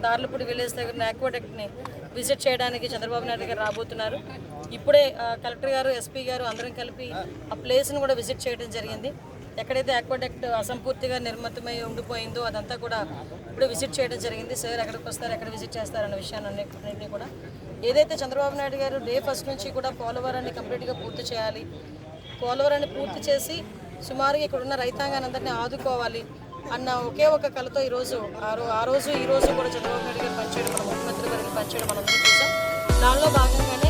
Darlapudi village దగ్గర ఆక్వాడక్ట్ని visit చేయడానికి చంద్రబాబు నాయుడు గారు రాబోతున్నారు. ఇప్పుడే కలెక్టర్ గారు, ఎస్పీ గారు అందరం కలిపి ఆ ప్లేస్ను కూడా విజిట్ చేయడం జరిగింది. ఎక్కడైతే ఆక్వాడక్ట్ అసంపూర్తిగా నిర్మితమై ఉండిపోయిందో అదంతా కూడా ఇప్పుడు విజిట్ చేయడం జరిగింది. సార్ ఎక్కడికి వస్తారు, ఎక్కడ విజిట్ చేస్తారన్న విషయాన్ని కూడా ఏదైతే చంద్రబాబు నాయుడు గారు డే ఫస్ట్ నుంచి కూడా పోలవరాన్ని కంప్లీట్గా పూర్తి చేయాలి, పోలవరాన్ని పూర్తి చేసి సుమారుగా ఇక్కడున్న రైతాంగాన్ని అందరినీ ఆదుకోవాలి అన్న ఒకే ఒక కళతో ఈ రోజు కూడా చంద్రబాబు నాయుడు గారు పనిచేయడం, మన ముఖ్యమంత్రి గారికి పనిచేయడం మనం అందరం చూసాం. దానిలో భాగంగానే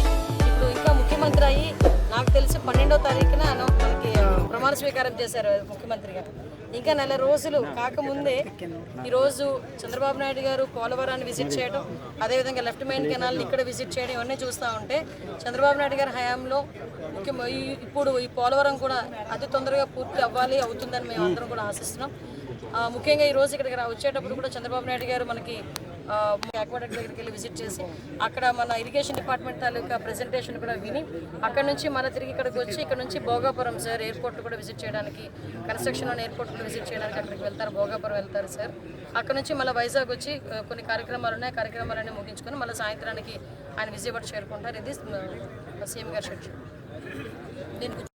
ఇప్పుడు ఇంకా ముఖ్యమంత్రి అయ్యి నాకు తెలిసి 12వ తారీఖున మనకి ప్రమాణ స్వీకారం చేశారు ముఖ్యమంత్రి గారు. ఇంకా నెల రోజులు కాకముందే ఈరోజు చంద్రబాబు నాయుడు గారు పోలవరాన్ని విజిట్ చేయడం, అదేవిధంగా లెఫ్ట్ మెయిన్ కెనాల్ని ఇక్కడ విజిట్ చేయడం, ఇవన్నీ చూస్తూ ఉంటే చంద్రబాబు నాయుడు గారి హయాంలో ఇప్పుడు ఈ పోలవరం కూడా అతి తొందరగా పూర్తి అవుతుందని మేము అందరం కూడా ఆశిస్తున్నాం. ముఖ్యంగా ఈరోజు ఇక్కడికి వచ్చేటప్పుడు కూడా చంద్రబాబు నాయుడు గారు మనకి ఆక్వాడక్ట్ దగ్గరికి వెళ్ళి విజిట్ చేసి అక్కడ మన ఇరిగేషన్ డిపార్ట్మెంట్ తాలూకా ప్రెజెంటేషన్ కూడా విని అక్కడ నుంచి మళ్ళీ తిరిగి ఇక్కడికి వచ్చి ఇక్కడ నుంచి భోగాపురం సార్ ఎయిర్పోర్ట్ కూడా విజిట్ చేయడానికి, కన్స్ట్రక్షన్ ఆన్ ఎయిర్పోర్ట్ కూడా విజిట్ చేయడానికి అక్కడికి వెళ్తారు, భోగాపురం వెళ్తారు సార్. అక్కడ నుంచి మళ్ళీ వైజాగ్ వచ్చి కొన్ని కార్యక్రమాలు ఉన్నాయి, కార్యక్రమాలన్నీ ముగించుకొని మళ్ళీ సాయంత్రానికి ఆయన విజయవాడ చేరుకుంటారు. ఇది సీఎం గారి షెడ్యూల్. దీనికి